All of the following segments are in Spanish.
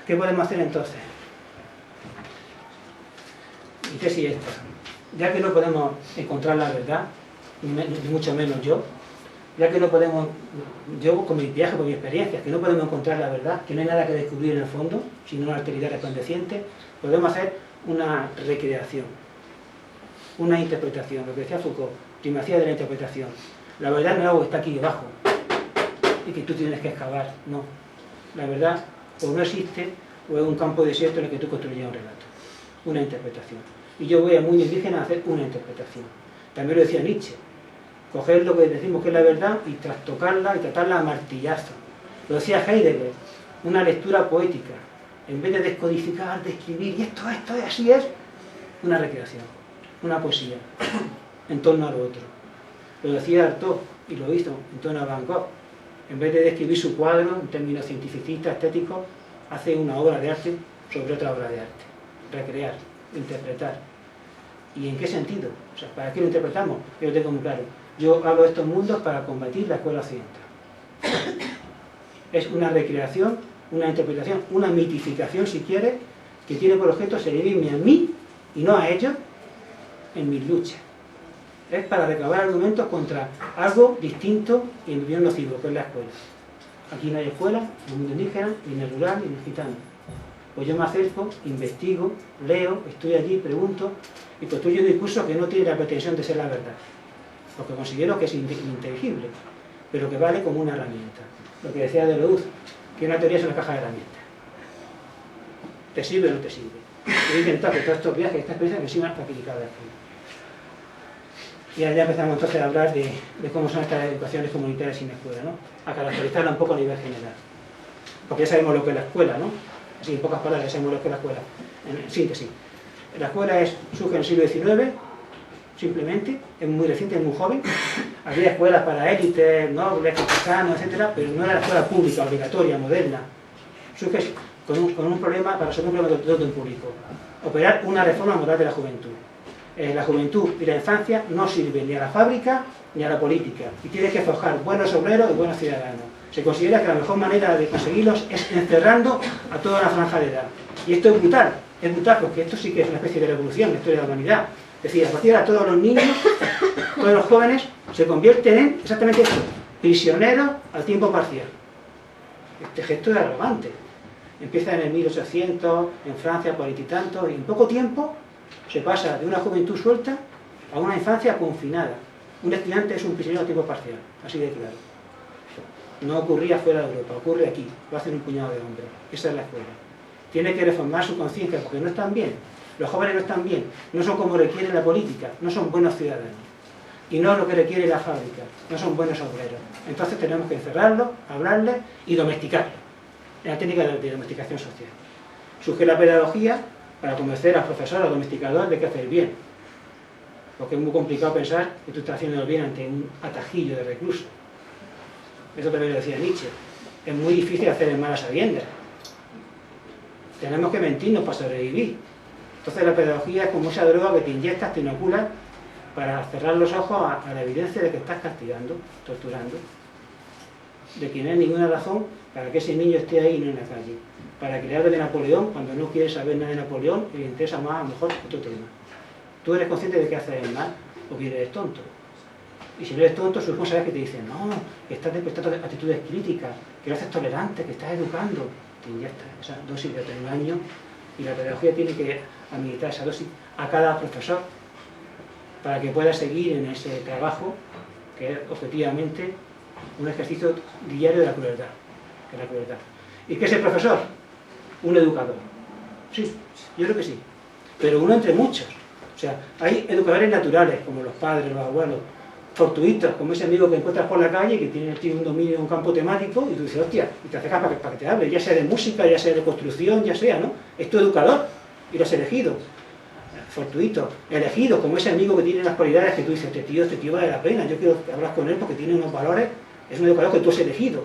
¿Qué podemos hacer entonces? Mi tesis es esta. Ya que no podemos encontrar la verdad, ni mucho menos yo, ya que no podemos, yo con mi viaje, con mi experiencia, que no podemos encontrar la verdad, que no hay nada que descubrir en el fondo, sino una alteridad resplandeciente, podemos hacer una recreación, una interpretación, lo que decía Foucault, primacía de la interpretación. La verdad no es algo que está aquí debajo y que tú tienes que excavar, no. La verdad o no existe o es un campo desierto en el que tú construyes un relato, una interpretación. Y yo voy al mundo indígena a hacer una interpretación. También lo decía Nietzsche, coger lo que decimos que es la verdad y trastocarla y tratarla a martillazo. Lo decía Heidegger, una lectura poética. En vez de descodificar, de escribir, y esto es, así es, una recreación, una poesía, en torno a lo otro. Lo decía Artaud, y lo hizo en torno a Van Gogh. En vez de describir su cuadro en términos cientificistas, estéticos, hace una obra de arte sobre otra obra de arte. Recrear, interpretar. ¿Y en qué sentido? O sea, ¿para qué lo interpretamos? Yo lo tengo muy claro. Yo hablo de estos mundos para combatir la escuela occidental. Es una recreación, una interpretación, una mitificación, si quieres, que tiene por objeto servirme a mí y no a ellos en mis luchas. Es para recabar argumentos contra algo distinto y en mi opinión nocivo, que es la escuela. Aquí no hay escuela, en el mundo indígena, ni en el rural, ni en el gitano. Pues yo me acerco, investigo, leo, estoy allí, pregunto y construyo un discurso que no tiene la pretensión de ser la verdad, porque considero que es ininteligible, pero que vale como una herramienta. Lo que decía Deleuze, que una teoría es una caja de herramientas. ¿Te sirve o no te sirve? He intentado que todos estos viajes, esta experiencia, me sirvan para aplicar aquí. Y allá empezamos entonces a hablar de cómo son estas educaciones comunitarias sin escuela, ¿no? A caracterizarla un poco a nivel general. Porque ya sabemos lo que es la escuela, ¿no? Así, en pocas palabras, ya sabemos lo que es la escuela. En síntesis. La escuela surge en el siglo XIX, simplemente, es muy reciente, es muy joven. Había escuelas para élites, nobles, campesinos, etcétera, pero no era la escuela pública, obligatoria, moderna. Surge con un problema, para resolver un problema de orden público. Operar una reforma moral de la juventud. La juventud y la infancia no sirven ni a la fábrica ni a la política y tiene que forjar buenos obreros y buenos ciudadanos. Se considera que la mejor manera de conseguirlos es encerrando a toda la franja de edad. Y esto es brutal porque esto sí que es una especie de revolución en la historia de la humanidad. Es decir, a partir de ahora todos los niños, todos los jóvenes se convierten en exactamente esto, prisioneros al tiempo parcial. Este gesto es arrogante. Empieza en el 1800, en Francia, por y tanto, y en poco tiempo se pasa de una juventud suelta a una infancia confinada. Un estudiante es un prisionero a tiempo parcial, así de claro. No ocurría fuera de Europa, ocurre aquí, lo hacen un puñado de hombres. Esa es la escuela. Tiene que reformar su conciencia porque no están bien. Los jóvenes no están bien, no son como requiere la política, no son buenos ciudadanos. Y no lo que requiere la fábrica, no son buenos obreros. Entonces tenemos que encerrarlos, hablarles y domesticarlos. Es la técnica de domesticación social. Surge la pedagogía para convencer a los profesores, a los domesticadores de que hacer bien. Porque es muy complicado pensar que tú estás haciendo el bien ante un atajillo de reclusos. Eso también lo decía Nietzsche. Es muy difícil hacer el mal a sabiendas. Tenemos que mentirnos para sobrevivir. Entonces la pedagogía es como esa droga que te inyectas, te inoculas, para cerrar los ojos a la evidencia de que estás castigando, torturando. De que no hay ninguna razón para que ese niño esté ahí y no en la calle. Para que le hable de Napoleón cuando no quiere saber nada de Napoleón y le interesa más a lo mejor otro tema. Tú eres consciente de que haces el mal o que eres tonto. Y si no eres tonto, sus responsables que te dicen, no, que estás demostrando actitudes críticas, que lo haces tolerante, que estás educando. Te inyectas esa dosis de engaño y la pedagogía tiene que administrar esa dosis a cada profesor para que pueda seguir en ese trabajo que es objetivamente un ejercicio diario de la crueldad. Que es la crueldad. ¿Y qué es el profesor? Un educador. Sí, yo creo que sí. Pero uno entre muchos. O sea, hay educadores naturales, como los padres, los abuelos, fortuitos, como ese amigo que encuentras por la calle, que tiene un dominio en un campo temático, y tú dices, hostia, y te acercas para que te hable, ya sea de música, ya sea de construcción, ya sea, ¿no? Es tu educador, y lo has elegido. Fortuito, elegido, como ese amigo que tiene las cualidades que tú dices, este tío vale la pena, yo quiero hablar con él porque tiene unos valores, es un educador que tú has elegido.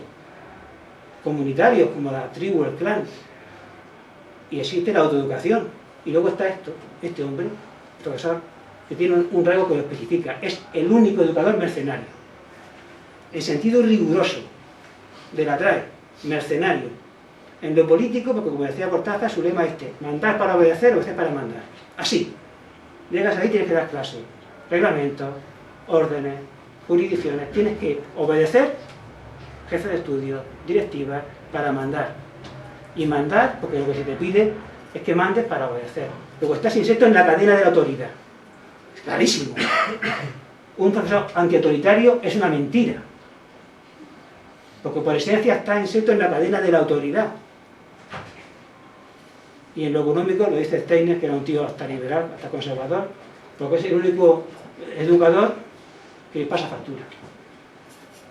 Comunitarios, como la tribu, el clan. Y existe la autoeducación. Y luego está este hombre, profesor, que tiene un rasgo que lo especifica. Es el único educador mercenario. En sentido riguroso de la TRAE, mercenario. En lo político, porque como decía Cortázar, su lema es mandar para obedecer, obedecer para mandar. Así. Llegas ahí, tienes que dar clases, reglamentos, órdenes, jurisdicciones. Tienes que obedecer, jefe de estudio, directivas, para mandar. Y mandar, porque lo que se te pide es que mandes para obedecer. Luego estás inserto en la cadena de la autoridad. Es clarísimo. Un profesor antiautoritario es una mentira. Porque por esencia está inserto en la cadena de la autoridad. Y en lo económico lo dice Steiner, que era un tío hasta liberal, hasta conservador, porque es el único educador que pasa factura.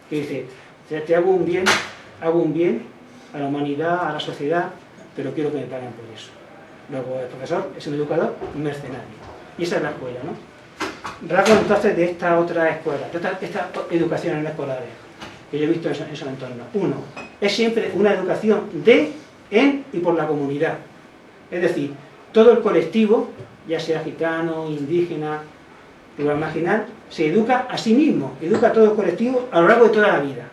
Que dice, te hago un bien a la humanidad, a la sociedad, pero quiero que me paguen por eso. Luego el profesor es un educador mercenario. Y esa es la escuela, ¿no? Rasgo entonces de esta otra escuela, de esta educación no escolares, que yo he visto en esos entornos. Uno, es siempre una educación de, en y por la comunidad. Es decir, todo el colectivo, ya sea gitano, indígena, rural marginal, se educa a sí mismo, educa a todo el colectivo a lo largo de toda la vida.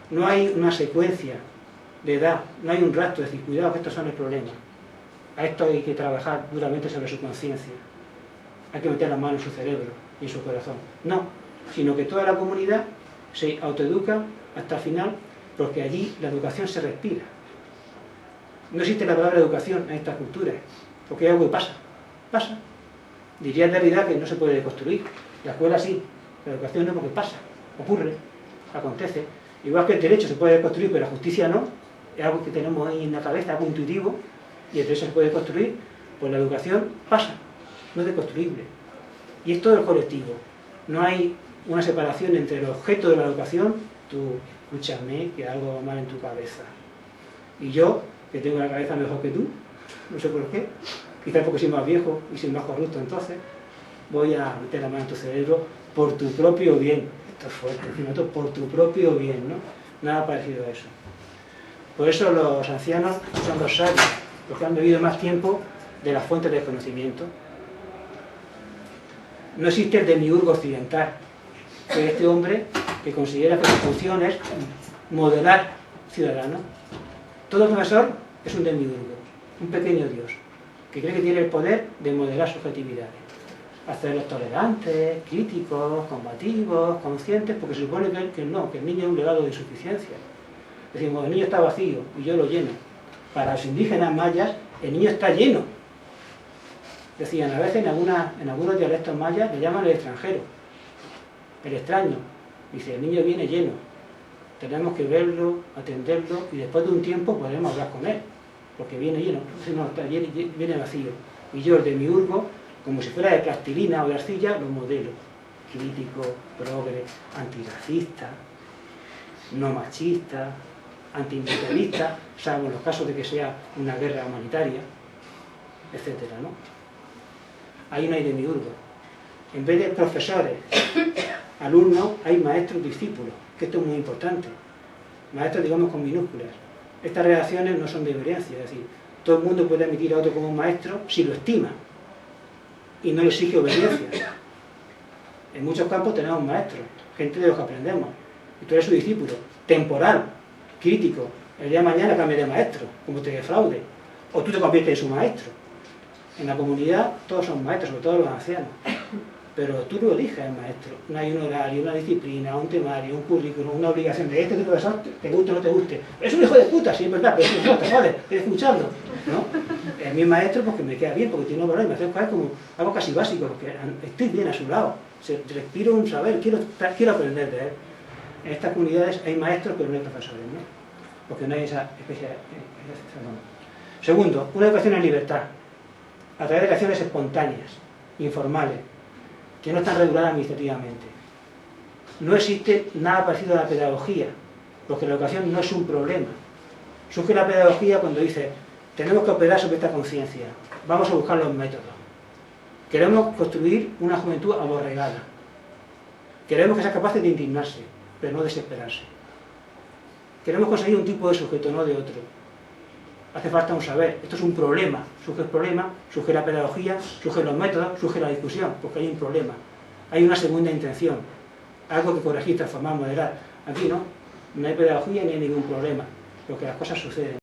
No hay una secuencia de edad, no hay un rastro, es decir, cuidado que estos son el problema. A esto hay que trabajar duramente sobre su conciencia. Hay que meter la mano en su cerebro y en su corazón. No, sino que toda la comunidad se autoeduca hasta el final, porque allí la educación se respira. No existe la palabra educación en estas culturas, porque es algo que pasa. Diría Derrida que no se puede construir. La escuela sí, la educación no, porque pasa, ocurre, acontece. Igual que el derecho se puede construir, pero la justicia no, es algo que tenemos ahí en la cabeza, algo intuitivo, y el derecho se puede construir, pues la educación pasa, no es deconstruible. Y es todo el colectivo. No hay una separación entre el objeto de la educación, tú, escúchame, que algo va mal en tu cabeza, y yo, que tengo la cabeza mejor que tú, no sé por qué, quizás porque soy más viejo y soy más corrupto, entonces voy a meter la mano en tu cerebro por tu propio bien. Esto es fuerte, esto por tu propio bien, ¿no? Nada parecido a eso. Por eso los ancianos son los sabios, los que han bebido más tiempo de las fuentes del conocimiento. No existe el demiurgo occidental, que es este hombre que considera que su función es modelar ciudadanos. Todo profesor es un demiurgo, un pequeño dios, que cree que tiene el poder de modelar subjetividades, hacerlos tolerantes, críticos, combativos, conscientes, porque se supone que no, que el niño es un legado de insuficiencia. Decimos, el niño está vacío y yo lo lleno. Para los indígenas mayas, el niño está lleno. Decían, a veces en algunos dialectos mayas le llaman el extranjero, el extraño. Dice, el niño viene lleno. Tenemos que verlo, atenderlo y después de un tiempo podremos hablar con él, porque viene lleno, no, viene vacío. Y yo, el demiurgo, como si fuera de plastilina o de arcilla, lo modelo. Crítico, progre, antirracista, no machista, antiimperialista, salvo en los casos de que sea una guerra humanitaria, etcétera, ¿no? Ahí no hay demiurgo. En vez de profesores, alumnos, hay maestros, discípulos, que esto es muy importante. Maestros, digamos, con minúsculas. Estas relaciones no son de violencia, es decir, todo el mundo puede admitir a otro como un maestro si lo estima y no le exige obediencia. En muchos campos tenemos maestros, gente de los que aprendemos, y tú eres su discípulo, temporal, crítico. El día de mañana cambia de maestro, como te defraude, o tú te conviertes en su maestro. En la comunidad todos son maestros, sobre todo los ancianos, pero tú lo eliges el maestro. No hay un horario, una disciplina, un temario, un currículum, una obligación de este profesor, te guste o no te guste. Es un hijo de puta, sí, es verdad, pero es un hijo de puta, vale, tienes que escucharlo, ¿no? Es mi maestro porque me queda bien, porque tiene un valor y me hace cosas como algo casi básico, porque estoy bien a su lado, respiro un saber, quiero aprender de él. En estas comunidades hay maestros, pero no hay profesores, ¿no? Porque no hay esa especialización. Segundo, una educación en libertad, a través de acciones espontáneas, informales, que no están reguladas administrativamente. No existe nada parecido a la pedagogía, porque la educación no es un problema. Surge la pedagogía cuando dice, tenemos que operar sobre esta conciencia, vamos a buscar los métodos. Queremos construir una juventud aborregada. Queremos que sea capaz de indignarse, pero no desesperarse. Queremos conseguir un tipo de sujeto, no de otro. Hace falta un saber. Esto es un problema. Surge el problema, surge la pedagogía, surgen los métodos, surge la discusión, porque hay un problema. Hay una segunda intención. Algo que corregir, transformar, moderar. Aquí no. No hay pedagogía ni hay ningún problema. Porque las cosas suceden.